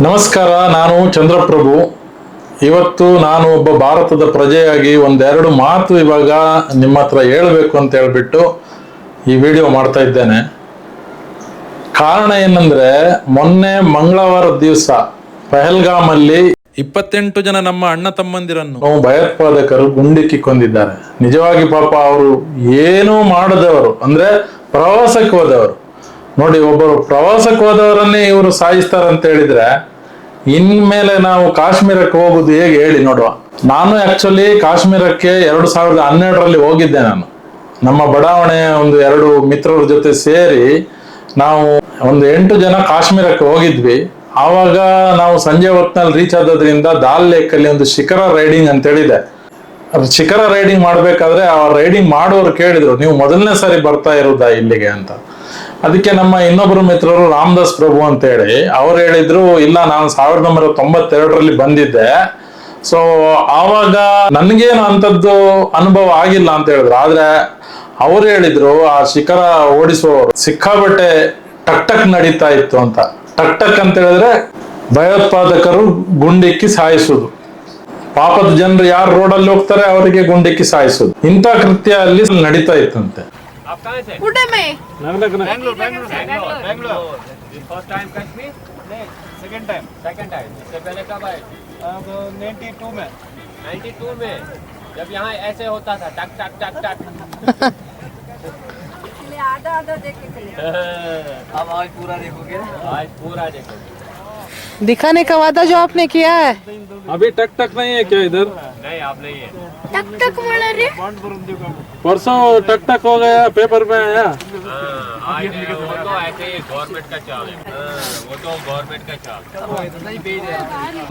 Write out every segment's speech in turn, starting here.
ನಮಸ್ಕಾರ, ನಾನು ಚಂದ್ರಪ್ರಭು. ಇವತ್ತು ನಾನು ಒಬ್ಬ ಭಾರತದ ಪ್ರಜೆಯಾಗಿ ಒಂದೆರಡು ಮಾತು ಇವಾಗ ನಿಮ್ಮ ಹತ್ರ ಹೇಳಬೇಕು ಅಂತ ಹೇಳ್ಬಿಟ್ಟು ಈ ವಿಡಿಯೋ ಮಾಡ್ತಾ ಇದ್ದೇನೆ. ಕಾರಣ ಏನಂದ್ರೆ, ಮೊನ್ನೆ ಮಂಗಳವಾರದ ದಿವಸ ಪಹಲ್ಗಾಮಲ್ಲಿ 28 ಜನ ನಮ್ಮ ಅಣ್ಣ ತಮ್ಮಂದಿರನ್ನು ಭಯೋತ್ಪಾದಕರು ಗುಂಡಿಕ್ಕಿ ಕೊಂದಿದ್ದಾರೆ. ನಿಜವಾಗಿ ಪಾಪ ಅವರು ಏನೂ ಮಾಡದವರು, ಅಂದ್ರೆ ಪ್ರವಾಸಕ್ಕೆ ಹೋದವರು. ನೋಡಿ, ಒಬ್ಬರು ಪ್ರವಾಸಕ್ಕೆ ಹೋದವರನ್ನೇ ಇವರು ಸಾಯಿಸ್ತಾರೆ ಅಂತ ಹೇಳಿದ್ರೆ ಇನ್ಮೇಲೆ ನಾವು ಕಾಶ್ಮೀರಕ್ಕೆ ಹೋಗುದು ಹೇಗೆ ಹೇಳಿ ನೋಡುವ. ನಾನು ಆಕ್ಚುಲಿ ಕಾಶ್ಮೀರಕ್ಕೆ 2012ರಲ್ಲಿ ಹೋಗಿದ್ದೆ. ನಾನು ನಮ್ಮ ಬಡಾವಣೆ ಒಂದು 2 ಮಿತ್ರರ ಜೊತೆ ಸೇರಿ ನಾವು ಒಂದು 8 ಜನ ಕಾಶ್ಮೀರಕ್ಕೆ ಹೋಗಿದ್ವಿ. ಆವಾಗ ನಾವು ಸಂಜೆ ಹೊತ್ತಿನಲ್ಲಿ ರೀಚ್ ಆದ್ರಿಂದ ದಾಲ್ ಲೇಕ್ ಅಲ್ಲಿ ಒಂದು ಶಿಖರ ರೈಡಿಂಗ್ ಅಂತ ಹೇಳಿದೆ. ಶಿಖರ ರೈಡಿಂಗ್ ಮಾಡ್ಬೇಕಾದ್ರೆ ಆ ರೈಡಿಂಗ್ ಮಾಡೋರು ಕೇಳಿದ್ರು, ನೀವು ಮೊದಲನೇ ಸಾರಿ ಬರ್ತಾ ಇರೋದಾ ಇಲ್ಲಿಗೆ ಅಂತ. ಅದಕ್ಕೆ ನಮ್ಮ ಇನ್ನೊಬ್ಬರು ಮಿತ್ರರು ರಾಮದಾಸ್ ಪ್ರಭು ಅಂತ ಹೇಳಿ ಅವ್ರು ಹೇಳಿದ್ರು, ಇಲ್ಲ ನಾನು 1992ರಲ್ಲಿ ಬಂದಿದ್ದೆ, ಸೊ ಆವಾಗ ನನ್ಗೇನು ಅಂತದ್ದು ಅನುಭವ ಆಗಿಲ್ಲ ಅಂತ ಹೇಳಿದ್ರು. ಆದ್ರೆ ಅವ್ರು ಹೇಳಿದ್ರು, ಆ ಶಿಖರ ಓಡಿಸುವವರು ಸಿಕ್ಕಾಬಟ್ಟೆ ಟಕ್ ಟಕ್ ನಡೀತಾ ಇತ್ತು ಅಂತ. ಟಕ್ ಟಕ್ ಅಂತ ಹೇಳಿದ್ರೆ ಭಯೋತ್ಪಾದಕರು ಗುಂಡಿಕ್ಕಿ ಸಾಯಿಸುದು, ಪಾಪದ ಜನರು ಯಾರು ರೋಡಲ್ಲಿ ಹೋಗ್ತಾರೆ ಅವರಿಗೆ ಗುಂಡಿಕ್ಕಿ ಸಾಯಿಸುದು, ಇಂಥ ಕೃತ್ಯ ಅಲ್ಲಿ ನಡೀತಾ ಇತ್ತಂತೆ. आप कहाँ से? उड़े में बेंगलोर। First time Kashmir? नहीं, सेकंड टाइम। इससे पहले कब आए? अब 92 में। 92 में जब यहाँ ऐसे होता था, टक टक टक टक। आधा आधा देखे चले। अब आज पूरा देखोगे? आज पूरा देखोगे। दिखाने का वादा जो आपने किया है, अभी टक टक नहीं है क्या इधर? नहीं, आप नहीं है। टक टक मार रे। परसों टक टक हो गया, पेपर में आया। आज वो तो ऐसे ही गवर्नमेंट का चाल है। वो तो गवर्नमेंट का चाल।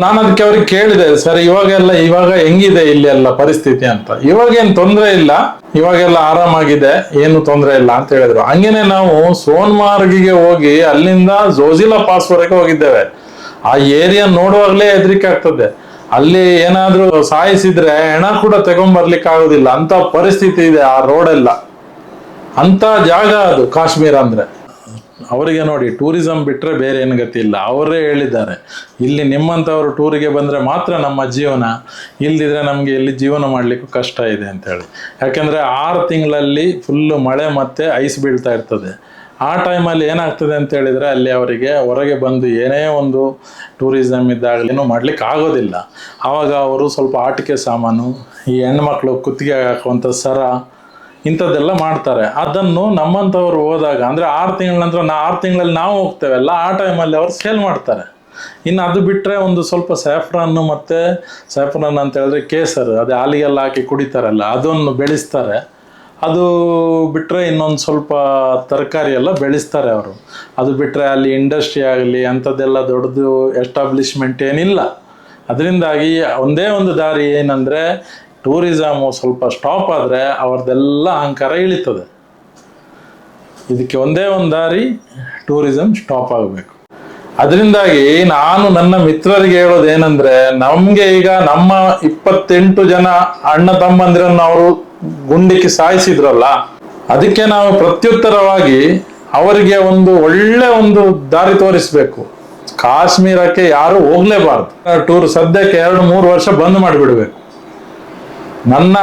ನಾನು ಅದಕ್ಕೆ ಅವ್ರಿಗೆ ಕೇಳಿದೆ, ಸರ್ ಇವಾಗ ಹೆಂಗಿದೆ ಇಲ್ಲಿ ಎಲ್ಲ ಪರಿಸ್ಥಿತಿ ಅಂತ. ಇವಾಗೇನು ತೊಂದರೆ ಇಲ್ಲ, ಇವಾಗೆಲ್ಲ ಆರಾಮಾಗಿದೆ, ಏನು ತೊಂದರೆ ಇಲ್ಲ ಅಂತ ಹೇಳಿದ್ರು. ಹಂಗೇನೆ ನಾವು ಸೋನ್ಮಾರ್ಗಿಗೆ ಹೋಗಿ ಅಲ್ಲಿಂದ ಜೋಜಿಲಾ ಪಾಸ್ ವರೆಗೆ ಹೋಗಿದ್ದೇವೆ. ಆ ಏರಿಯಾ ನೋಡುವಾಗ್ಲೇ ಹೆದರಿಕೆ ಆಗ್ತದೆ. ಅಲ್ಲಿ ಏನಾದ್ರೂ ಸಾಯಿಸಿದ್ರೆ ಹೆಣ ಕೂಡ ತಗೊಂಡ್ಬರ್ಲಿಕ್ಕೆ ಆಗೋದಿಲ್ಲ, ಅಂತ ಪರಿಸ್ಥಿತಿ ಇದೆ ಆ ರೋಡೆಲ್ಲ. ಅಂತ ಜಾಗ ಅದು ಕಾಶ್ಮೀರ ಅಂದ್ರೆ. ಅವರಿಗೆ ನೋಡಿ, ಟೂರಿಸಂ ಬಿಟ್ರೆ ಬೇರೆ ಏನು ಗತಿ ಇಲ್ಲ. ಅವರೇ ಹೇಳಿದ್ದಾರೆ, ಇಲ್ಲಿ ನಿಮ್ಮಂಥವ್ರು ಟೂರಿಗೆ ಬಂದರೆ ಮಾತ್ರ ನಮ್ಮ ಜೀವನ, ಇಲ್ದಿದ್ರೆ ನಮಗೆ ಇಲ್ಲಿ ಜೀವನ ಮಾಡಲಿಕ್ಕೂ ಕಷ್ಟ ಇದೆ ಅಂತ ಹೇಳಿ. ಯಾಕೆಂದರೆ 6 ತಿಂಗಳಲ್ಲಿ ಫುಲ್ಲು ಮಳೆ ಮತ್ತು ಐಸ್ ಬೀಳ್ತಾ ಇರ್ತದೆ. ಆ ಟೈಮಲ್ಲಿ ಏನಾಗ್ತದೆ ಅಂತ ಹೇಳಿದರೆ, ಅಲ್ಲಿ ಅವರಿಗೆ ಹೊರಗೆ ಬಂದು ಏನೇ ಒಂದು ಟೂರಿಸಮ್ ಇದ್ದಾಗಲಿ ಏನೂ ಮಾಡ್ಲಿಕ್ಕೆ ಆಗೋದಿಲ್ಲ. ಆವಾಗ ಅವರು ಸ್ವಲ್ಪ ಆಟಿಕೆ ಸಾಮಾನು, ಈ ಹೆಣ್ಮಕ್ಳು ಕುತ್ತಿಗೆ ಹಾಕುವಂಥ ಸರ, ಇಂಥದ್ದೆಲ್ಲ ಮಾಡ್ತಾರೆ. ಅದನ್ನು ನಮ್ಮಂಥವ್ರು ಹೋದಾಗ, ಅಂದರೆ 6 ತಿಂಗಳ ನಂತರ 6 ತಿಂಗಳಲ್ಲಿ ನಾವು ಹೋಗ್ತೇವಲ್ಲ, ಆ ಟೈಮಲ್ಲಿ ಅವರು ಸೇಲ್ ಮಾಡ್ತಾರೆ. ಇನ್ನು ಅದು ಬಿಟ್ಟರೆ ಒಂದು ಸ್ವಲ್ಪ ಸ್ಯಾಫ್ರನ್ನು, ಮತ್ತು ಸ್ಯಾಫ್ರನ್ ಅಂತ ಹೇಳಿದ್ರೆ ಕೇಸರ್, ಅದೇ ಹಾಲಿಗೆಲ್ಲ ಹಾಕಿ ಕುಡಿತಾರಲ್ಲ, ಅದನ್ನು ಬೆಳೆಸ್ತಾರೆ. ಅದು ಬಿಟ್ಟರೆ ಇನ್ನೊಂದು ಸ್ವಲ್ಪ ತರಕಾರಿ ಎಲ್ಲ ಬೆಳೆಸ್ತಾರೆ ಅವರು. ಅದು ಬಿಟ್ಟರೆ ಅಲ್ಲಿ ಇಂಡಸ್ಟ್ರಿ ಆಗಲಿ ಅಂಥದ್ದೆಲ್ಲ ದೊಡ್ಡದು ಎಸ್ಟಾಬ್ಲಿಷ್ಮೆಂಟ್ ಏನಿಲ್ಲ. ಅದರಿಂದಾಗಿ ಒಂದೇ ಒಂದು ದಾರಿ ಏನಂದರೆ, ಟೂರಿಸಮು ಸ್ವಲ್ಪ ಸ್ಟಾಪ್ ಆದರೆ ಅವ್ರದ್ದೆಲ್ಲ ಅಹಂಕಾರ ಇಳಿತದೆ. ಇದಕ್ಕೆ ಒಂದೇ ಒಂದು ದಾರಿ, ಟೂರಿಸಮ್ ಸ್ಟಾಪ್ ಆಗಬೇಕು. ಅದರಿಂದಾಗಿ ನಾನು ನನ್ನ ಮಿತ್ರರಿಗೆ ಹೇಳೋದೇನೆಂದರೆ, ನಮಗೆ ಈಗ ನಮ್ಮ 28 ಜನ ಅಣ್ಣ ತಮ್ಮಂದಿರನ್ನು ಅವರು ಗುಂಡಿಕ್ಕಿ ಸಾಯಿಸಿದ್ರಲ್ಲ, ಅದಕ್ಕೆ ನಾವು ಪ್ರತ್ಯುತ್ತರವಾಗಿ ಅವರಿಗೆ ಒಂದು ಒಳ್ಳೆ ಒಂದು ದಾರಿ ತೋರಿಸ್ಬೇಕು. ಕಾಶ್ಮೀರಕ್ಕೆ ಯಾರು ಹೋಗ್ಲೇಬಾರ್ದು. ಟೂರ್ ಸದ್ಯಕ್ಕೆ 2-3 ವರ್ಷ ಬಂದ್ ಮಾಡಿಬಿಡ್ಬೇಕು. ನನ್ನ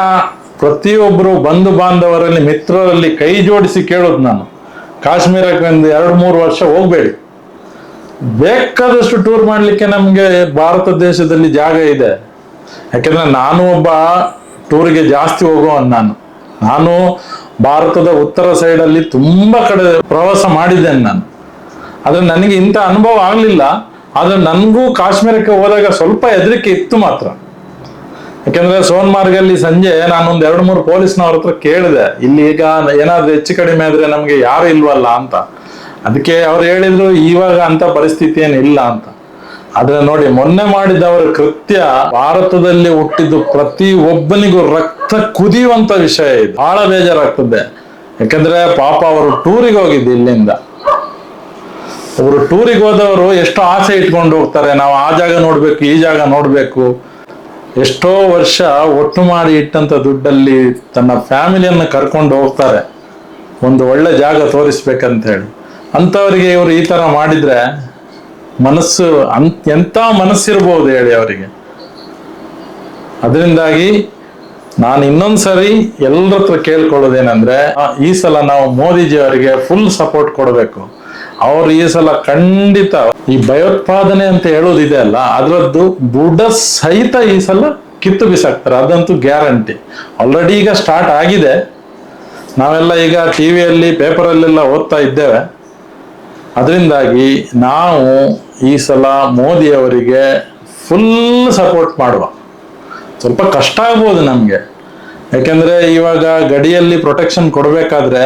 ಪ್ರತಿಯೊಬ್ಬರು ಬಂಧು ಬಾಂಧವರಲ್ಲಿ, ಮಿತ್ರರಲ್ಲಿ ಕೈ ಜೋಡಿಸಿ ಕೇಳೋದು ನಾನು, ಕಾಶ್ಮೀರಕ್ಕೆ ಒಂದು 2-3 ವರ್ಷ ಹೋಗ್ಬೇಡಿ. ಬೇಕಾದಷ್ಟು ಟೂರ್ ಮಾಡಲಿಕ್ಕೆ ನಮಗೆ ಭಾರತ ದೇಶದಲ್ಲಿ ಜಾಗ ಇದೆ. ಯಾಕೆಂದ್ರೆ ನಾನು ಒಬ್ಬ ಟೂರಿಗೆ ಜಾಸ್ತಿ ಹೋಗುವವನು. ನಾನು ಭಾರತದ ಉತ್ತರ ಸೈಡಲ್ಲಿ ತುಂಬ ಕಡೆ ಪ್ರವಾಸ ಮಾಡಿದ್ದೇನೆ ನಾನು. ಆದರೆ ನನಗೆ ಇಂಥ ಅನುಭವ ಆಗಲಿಲ್ಲ. ಆದರೆ ನನಗೂ ಕಾಶ್ಮೀರಕ್ಕೆ ಹೋದಾಗ ಸ್ವಲ್ಪ ಹೆದರಿಕೆ ಇತ್ತು ಮಾತ್ರ. ಯಾಕೆಂದ್ರೆ ಸೋನ್ಮಾರ್ಗಲ್ಲಿ ಸಂಜೆ ನಾನೊಂದು 2-3 ಪೊಲೀಸ್ನವ್ರ ಹತ್ರ ಕೇಳಿದೆ, ಇಲ್ಲಿ ಈಗ ಏನಾದ್ರೂ ಹೆಚ್ಚು ಕಡಿಮೆ ಆದ್ರೆ ನಮ್ಗೆ ಯಾರು ಇಲ್ವಲ್ಲ ಅಂತ. ಅದಕ್ಕೆ ಅವ್ರು ಹೇಳಿದ್ರು, ಇವಾಗ ಅಂತ ಪರಿಸ್ಥಿತಿ ಏನಿಲ್ಲ ಅಂತ. ಆದ್ರೆ ನೋಡಿ, ಮೊನ್ನೆ ಮಾಡಿದವರ ಕೃತ್ಯ ಭಾರತದಲ್ಲಿ ಹುಟ್ಟಿದ್ದು ಪ್ರತಿ ಒಬ್ಬನಿಗೂ ರಕ್ತ ಕುದಿಯುವಂತ ವಿಷಯ. ಇದು ಬಹಳ ಬೇಜಾರಾಗ್ತದೆ. ಯಾಕಂದ್ರೆ ಪಾಪ ಅವರು ಟೂರಿಗೆ ಹೋಗಿದ್ದು ಇಲ್ಲಿಂದ. ಅವರು ಟೂರಿಗೆ ಹೋದವರು ಎಷ್ಟೋ ಆಸೆ ಇಟ್ಕೊಂಡು ಹೋಗ್ತಾರೆ, ನಾವು ಆ ಜಾಗ ನೋಡ್ಬೇಕು, ಈ ಜಾಗ ನೋಡ್ಬೇಕು. ಎಷ್ಟೋ ವರ್ಷ ಒಟ್ಟು ಮಾಡಿ ಇಟ್ಟಂತ ದುಡ್ಡಲ್ಲಿ ತನ್ನ ಫ್ಯಾಮಿಲಿಯನ್ನು ಕರ್ಕೊಂಡು ಹೋಗ್ತಾರೆ ಒಂದು ಒಳ್ಳೆ ಜಾಗ ತೋರಿಸ್ಬೇಕಂತ ಹೇಳಿ. ಅಂಥವರಿಗೆ ಇವರು ಈ ತರ ಮಾಡಿದ್ರೆ ಮನಸ್ಸು ಎಂಥ ಮನಸ್ಸಿರ್ಬೋದು ಹೇಳಿ ಅವರಿಗೆ. ಅದರಿಂದಾಗಿ ನಾನು ಇನ್ನೊಂದು ಸರಿ ಎಲ್ಲರ ಹತ್ರ ಕೇಳ್ಕೊಳ್ಳೋದೇನೆಂದ್ರೆ, ಈ ಸಲ ನಾವು ಮೋದಿಜಿ ಅವರಿಗೆ ಫುಲ್ ಸಪೋರ್ಟ್ ಕೊಡಬೇಕು. ಅವ್ರು ಈ ಸಲ ಖಂಡಿತ ಈ ಭಯೋತ್ಪಾದನೆ ಅಂತ ಹೇಳೋದಿದೆ ಅಲ್ಲ, ಅದರದ್ದು ಬುಡ ಸಹಿತ ಈ ಸಲ ಕಿತ್ತು ಬಿಸಾಕ್ತಾರೆ, ಅದಂತೂ ಗ್ಯಾರಂಟಿ. ಆಲ್ರೆಡಿ ಈಗ ಸ್ಟಾರ್ಟ್ ಆಗಿದೆ. ನಾವೆಲ್ಲ ಈಗ ಟಿವಿಯಲ್ಲಿ ಪೇಪರಲ್ಲೆಲ್ಲ ಓದ್ತಾ ಇದ್ದೇವೆ. ಅದರಿಂದಾಗಿ ನಾವು ಈ ಸಲ ಮೋದಿ ಅವರಿಗೆ ಫುಲ್ ಸಪೋರ್ಟ್ ಮಾಡುವ. ಸ್ವಲ್ಪ ಕಷ್ಟ ಆಗ್ಬೋದು ನಮಗೆ, ಯಾಕೆಂದ್ರೆ ಇವಾಗ ಗಡಿಯಲ್ಲಿ ಪ್ರೊಟೆಕ್ಷನ್ ಕೊಡಬೇಕಾದ್ರೆ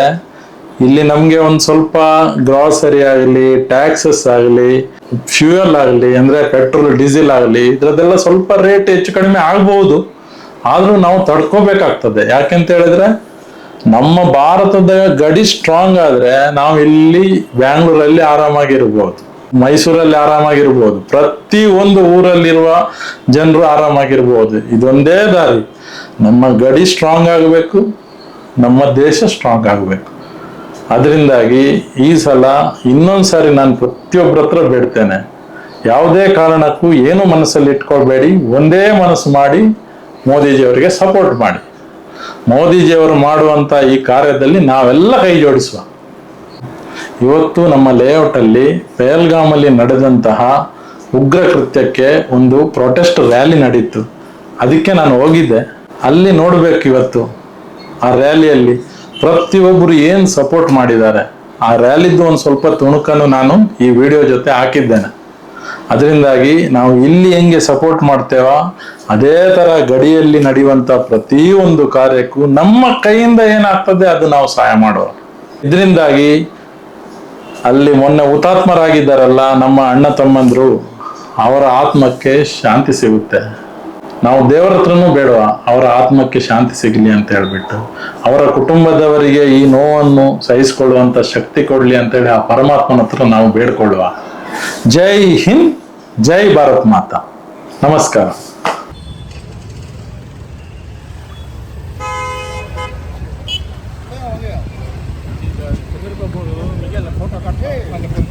ಇಲ್ಲಿ ನಮಗೆ ಒಂದು ಸ್ವಲ್ಪ ಗ್ರಾಸರಿ ಆಗಲಿ, ಟ್ಯಾಕ್ಸಸ್ ಆಗಲಿ, ಫ್ಯೂಯಲ್ ಆಗಲಿ, ಅಂದ್ರೆ ಪೆಟ್ರೋಲ್ ಡೀಸೆಲ್ ಆಗಲಿ, ಇದ್ರದ್ದೆಲ್ಲ ಸ್ವಲ್ಪ ರೇಟ್ ಹೆಚ್ಚು ಕಡಿಮೆ ಆಗ್ಬಹುದು. ಆದ್ರೂ ನಾವು ತಡ್ಕೋಬೇಕಾಗ್ತದೆ. ಯಾಕೆಂತ ಹೇಳಿದ್ರೆ ನಮ್ಮ ಭಾರತದ ಗಡಿ ಸ್ಟ್ರಾಂಗ್ ಆದ್ರೆ ನಾವು ಇಲ್ಲಿ ಬ್ಯಾಂಗ್ಳೂರಲ್ಲಿ ಆರಾಮಾಗಿರ್ಬೋದು, ಮೈಸೂರಲ್ಲಿ ಆರಾಮಾಗಿರ್ಬೋದು, ಪ್ರತಿ ಒಂದು ಊರಲ್ಲಿರುವ ಜನರು ಆರಾಮಾಗಿರ್ಬೋದು. ಇದೊಂದೇ ದಾರಿ. ನಮ್ಮ ಗಡಿ ಸ್ಟ್ರಾಂಗ್ ಆಗಬೇಕು, ನಮ್ಮ ದೇಶ ಸ್ಟ್ರಾಂಗ್ ಆಗಬೇಕು. ಅದರಿಂದಾಗಿ ಈ ಸಲ ಇನ್ನೊಂದು ಸಾರಿ ನಾನು ಪ್ರತಿಯೊಬ್ಬರ ಹತ್ರ ಬೇಡ್ತೇನೆ, ಯಾವುದೇ ಕಾರಣಕ್ಕೂ ಏನು ಮನಸ್ಸಲ್ಲಿ ಇಟ್ಕೊಳ್ಬೇಡಿ, ಒಂದೇ ಮನಸ್ಸು ಮಾಡಿ ಮೋದಿಜಿಯವರಿಗೆ ಸಪೋರ್ಟ್ ಮಾಡಿ. ಮೋದಿಜಿಯವರು ಮಾಡುವಂತ ಈ ಕಾರ್ಯದಲ್ಲಿ ನಾವೆಲ್ಲ ಕೈ ಜೋಡಿಸುವ. ಇವತ್ತು ನಮ್ಮ ಲೇಔಟ್ ಅಲ್ಲಿ ಪಹಲ್ಗಾಮಲ್ಲಿ ನಡೆದಂತಹ ಉಗ್ರ ಕೃತ್ಯಕ್ಕೆ ಒಂದು ಪ್ರೊಟೆಸ್ಟ್ ರ್ಯಾಲಿ ನಡೀತು. ಅದಕ್ಕೆ ನಾನು ಹೋಗಿದ್ದೆ. ಅಲ್ಲಿ ನೋಡ್ಬೇಕು ಇವತ್ತು ಆ ರ್ಯಾಲಿಯಲ್ಲಿ ಪ್ರತಿಯೊಬ್ಬರು ಏನ್ ಸಪೋರ್ಟ್ ಮಾಡಿದ್ದಾರೆ. ಆ ರ್ಯಾಲಿದ್ದು ಒಂದು ಸ್ವಲ್ಪ ತುಣುಕನ್ನು ನಾನು ಈ ವಿಡಿಯೋ ಜೊತೆ ಹಾಕಿದ್ದೇನೆ. ಅದರಿಂದಾಗಿ ನಾವು ಇಲ್ಲಿ ಹೆಂಗೆ ಸಪೋರ್ಟ್ ಮಾಡ್ತೇವೋ ಅದೇ ತರ ಗಡಿಯಲ್ಲಿ ನಡೆಯುವಂತ ಪ್ರತಿಯೊಂದು ಕಾರ್ಯಕ್ಕೂ ನಮ್ಮ ಕೈಯಿಂದ ಏನಾಗ್ತದೆ ಅದು ನಾವು ಸಹಾಯ ಮಾಡುವ. ಇದರಿಂದಾಗಿ ಅಲ್ಲಿ ಮೊನ್ನೆ ಹುತಾತ್ಮರಾಗಿದ್ದಾರಲ್ಲ ನಮ್ಮ ಅಣ್ಣ ತಮ್ಮಂದ್ರು, ಅವರ ಆತ್ಮಕ್ಕೆ ಶಾಂತಿ ಸಿಗುತ್ತೆ. ನಾವು ದೇವರ ಹತ್ರನೂ ಬೇಡವ ಅವರ ಆತ್ಮಕ್ಕೆ ಶಾಂತಿ ಸಿಗಲಿ ಅಂತ ಹೇಳ್ಬಿಟ್ಟು, ಅವರ ಕುಟುಂಬದವರಿಗೆ ಈ ನೋವನ್ನು ಸಹಿಸಿಕೊಳ್ಳುವಂತ ಶಕ್ತಿ ಕೊಡ್ಲಿ ಅಂತ ಹೇಳಿ ಆ ಪರಮಾತ್ಮನ ಹತ್ರ ನಾವು ಬೇಡ್ಕೊಳ್ಳುವ. ಜೈ ಹಿಂದ್, ಜೈ ಭಾರತ್ ಮಾತಾ. ನಮಸ್ಕಾರ. जय जय जय.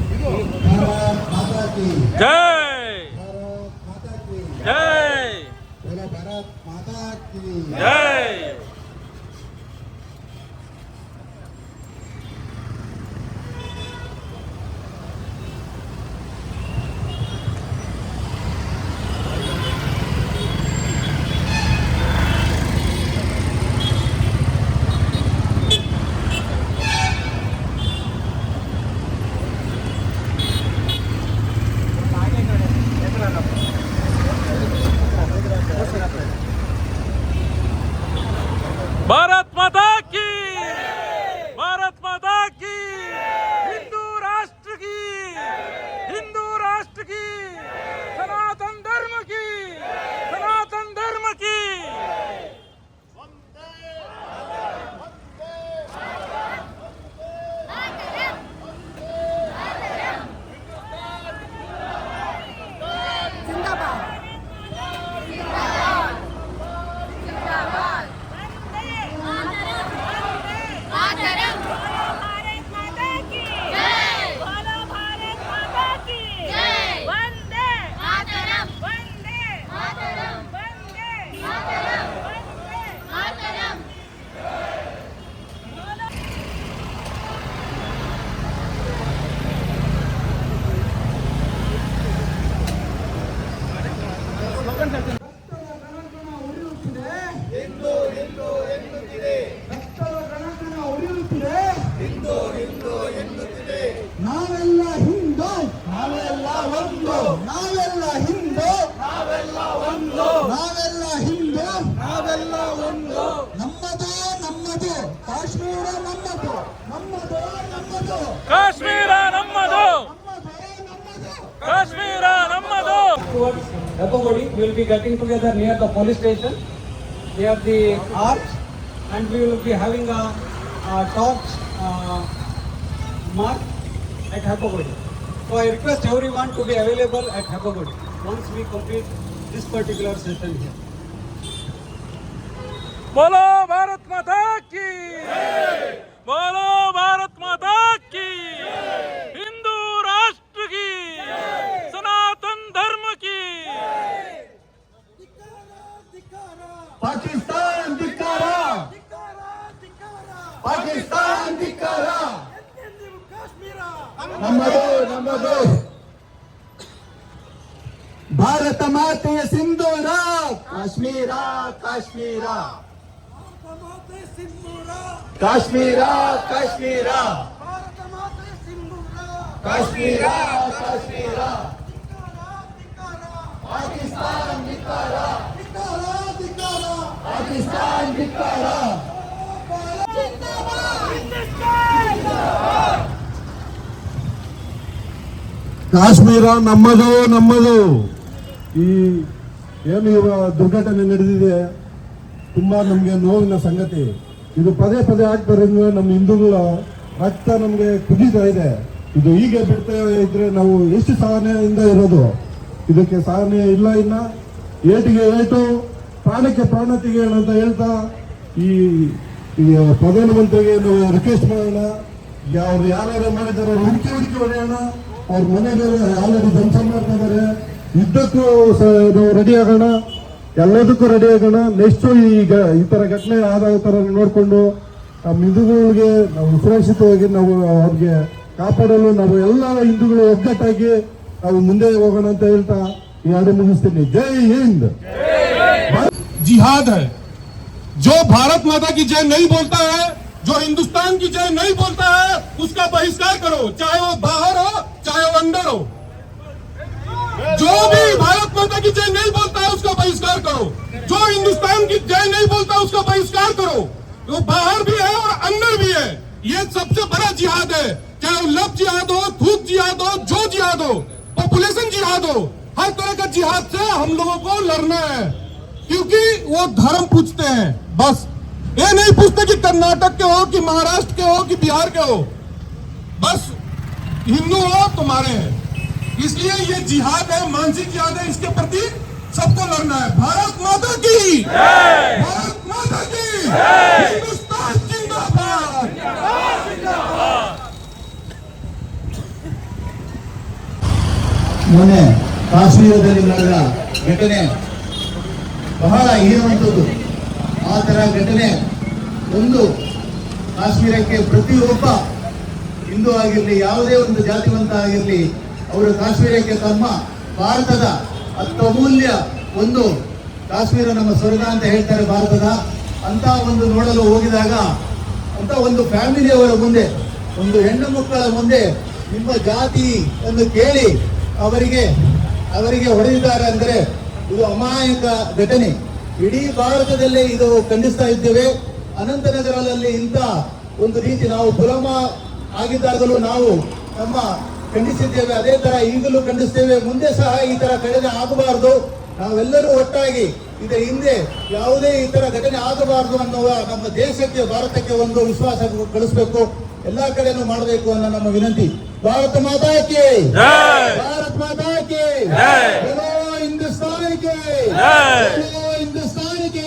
भारत माता की, भारत माता की, हिंदू राष्ट्र की, हिंदू राष्ट्र की, सनातन धर्म की, सनातन धर्म की. ನಾವೆಲ್ಲ ಹಿಂದೂ, ನಾವೆಲ್ಲ ಒಂದು, ನಾವೆಲ್ಲ ಹಿಂದೂ, ನಾವೆಲ್ಲ ಒಂದು, ನಾವೆಲ್ಲ ಹಿಂದೂ, ನಾವೆಲ್ಲ ಒಂದು. ನಮ್ಮದು ನಮ್ಮದು ಕಾಶ್ಮೀರ, ನಮ್ಮದು ನಮ್ಮದು ನಮ್ಮದು ಕಾಶ್ಮೀರ ನಮ್ಮದು, ಕಾಶ್ಮೀರ ನಮ್ಮದು. Everybody will be getting together near the police station, near the arch, and we will be having a torch mark at Happagodi. So I request everyone to be available at Happagodi once we complete this particular session here. बोलो भारत माता की, बोलो भारत माता की, हिंदू राष्ट्र की, ಪಾಕಿಸ್ತಾನ್ ಧಿಕ್ಕಾರ, ಪಾಕಿಸ್ತಾನ್ ಧಿಕ್ಕಾರ. ನಮ್ಮದು ನಮ್ಮದು ಭಾರತ ಮಾತೆಯ ಸಿಂಧೂರ, ಕಾಶ್ಮೀರ ಕಾಶ್ಮೀರ, ಕಾಶ್ಮೀರ ಕಾಶ್ಮೀರ, ಕಾಶ್ಮೀರ ಕಾಶ್ಮೀರ. ಪಾಕಿಸ್ತಾನ್ ಧಿಕ್ಕಾರ, ಪಾಕಿಸ್ತಾನ್ ಧಿಕ್ಕಾರ. ಕಾಶ್ಮೀರ ನಮ್ಮದು ನಮ್ಮದು. ಈ ಏನು ಇವಾಗ ದುರ್ಘಟನೆ ನಡೆದಿದೆ, ತುಂಬಾ ನಮ್ಗೆ ನೋವಿನ ಸಂಗತಿ. ಇದು ಪದೇ ಪದೇ ಆಗ್ತಾರಿಂದ ನಮ್ಮ ಹಿಂದೂಗಳ ರಕ್ತ ನಮ್ಗೆ ಕುದೀತಾ ಇದೆ. ಇದು ಹೀಗೆ ಬಿಡ್ತಾ ಇದ್ರೆ ನಾವು ಎಷ್ಟು ಸಹನೆಯಿಂದ ಇರೋದು? ಇದಕ್ಕೆ ಸಹನೆ ಇಲ್ಲ. ಇನ್ನ ಏಟಿಗೆ ಏಟು, ಪ್ರಾಣಕ್ಕೆ ಪ್ರಾಣ ತೆಗೆಯೋಣ ಅಂತ ಹೇಳ್ತಾ ಈ ಪ್ರಧಾನಮಂತ್ರಿಗೆ ನಾವು ರಿಕ್ವೆಸ್ಟ್ ಮಾಡೋಣ, ಅವ್ರು ಯಾರ್ಯಾರು ಮಾಡಿದಾರೆ ಹುಡುಕಿ ಹೊಡೆಯೋಣ. ಅವ್ರ ಮನೆಗೆ ಆಲ್ರೆಡಿ ಧ್ವಂಸ ಮಾಡ್ತಾ ಇದ್ದಾರೆ. ಯುದ್ಧಕ್ಕೂ ನಾವು ರೆಡಿ ಆಗೋಣ, ಎಲ್ಲದಕ್ಕೂ ರೆಡಿ ಆಗೋಣ. ನೆಕ್ಸ್ಟ್ ಈಗ ಈ ತರ ಘಟನೆ ಆದ ತರ ನೋಡಿಕೊಂಡು ನಮ್ಮ ಹಿಂದೂಗಳಿಗೆ ನಾವು ಸುರಕ್ಷಿತವಾಗಿ ನಾವು ಅವ್ರಿಗೆ ಕಾಪಾಡಲು ನಾವು ಎಲ್ಲ ಹಿಂದೂಗಳು ಒಗ್ಗಟ್ಟಾಗಿ ನಾವು ಮುಂದೆ ಹೋಗೋಣ ಅಂತ ಹೇಳ್ತಾ ಈ ಹಾಡು ಮುಗಿಸ್ತೀನಿ. ಜೈ ಹಿಂದ್. जिहाद है। जो भारत माता की जय नहीं बोलता है, जो हिंदुस्तान की जय नहीं बोलता है, उसका बहिष्कार करो, चाहे वो बाहर हो चाहे वो अंदर हो। जो भी भारत माता की जय नहीं बोलता है उसका बहिष्कार करो, जो हिंदुस्तान की जय नहीं बोलता है उसका बहिष्कार करो। वो बाहर भी है और अंदर भी है। ये सबसे बड़ा जिहाद है, चाहे वो लब जिहाद हो, थूक जिहाद हो, जो जिहाद हो, पॉपुलेशन जिहाद हो, हर तरह का जिहाद से हम लोगों को लड़ना है। क्योंकि वो धर्म पूछते हैं, बस ये नहीं पूछते कि कर्नाटक के हो कि महाराष्ट्र के हो कि बिहार के हो, बस हिंदू हो तुम्हारे हैं। इसलिए ये जिहाद है, मानसिक जिहाद है, इसके प्रति सबको लड़ना है। भारत माता की, भारत माता की, हिंदुस्तान जिंदाबाद। ಮೊನ್ನೆ ಕಾಶ್ಮೀರದಲ್ಲಿ ನಡೆದ ಘಟನೆ ಬಹಳ ಹೀನವಂತದ್ದು. ಆ ತರ ಘಟನೆ ಒಂದು ಕಾಶ್ಮೀರಕ್ಕೆ ಪ್ರತಿಯೊಬ್ಬ ಹಿಂದೂ ಆಗಿರಲಿ, ಯಾವುದೇ ಒಂದು ಜಾತಿವಂತ ಆಗಿರಲಿ, ಅವರು ಕಾಶ್ಮೀರಕ್ಕೆ ತಮ್ಮ ಭಾರತದ ಅತ್ಯಮೂಲ್ಯ ಒಂದು ಕಾಶ್ಮೀರ ನಮ್ಮ ಸ್ವರ್ಗ ಅಂತ ಹೇಳ್ತಾರೆ ಭಾರತದ ಅಂತ ಒಂದು ನೋಡಲು ಹೋಗಿದಾಗ ಅಂತ ಒಂದು ಫ್ಯಾಮಿಲಿಯವರ ಮುಂದೆ, ಒಂದು ಹೆಣ್ಣು ಮಕ್ಕಳ ಮುಂದೆ ನಿಮ್ಮ ಜಾತಿ ಎಂದು ಕೇಳಿ ಅವರಿಗೆ ಹೊಡೆದಿದ್ದಾರೆ ಅಂದರೆ ಇದು ಅಮಾಯಕ ಘಟನೆ. ಇಡೀ ಭಾರತದಲ್ಲೇ ಇದು ಖಂಡಿಸ್ತಾ ಇದ್ದೇವೆ. ಅನಂತನಗರದಲ್ಲಿ ಇಂಥ ಒಂದು ರೀತಿ ನಾವು ಗುಲಾಮ ಆಗಿದ್ದಾಗಲೂ ನಾವು ನಮ್ಮ ಖಂಡಿಸಿದ್ದೇವೆ. ಅದೇ ತರ ಈಗಲೂ ಖಂಡಿಸ್ತೇವೆ. ಮುಂದೆ ಸಹ ಈ ತರ ಘಟನೆ ಆಗಬಾರದು. ನಾವೆಲ್ಲರೂ ಒಟ್ಟಾಗಿ ಇದರ ಹಿಂದೆ ಯಾವುದೇ ಈ ತರ ಘಟನೆ ಆಗಬಾರದು ಅನ್ನುವ ನಮ್ಮ ದೇಶಕ್ಕೆ, ಭಾರತಕ್ಕೆ ಒಂದು ವಿಶ್ವಾಸ ಕಳಿಸ್ಬೇಕು, ಎಲ್ಲಾ ಕಡೆನೂ ಮಾಡಬೇಕು ಅನ್ನೋ ನಮ್ಮ ವಿನಂತಿ. ಭಾರತ ಮಾತಾ ಕಿ, ಭಾರತ್ ಮಾತಾ ಕಿ, ಹಿಂದೂಸ್ತಾನ್ ಕೆ, ಹಿಂದೂಸ್ತಾನ್ ಕೆ.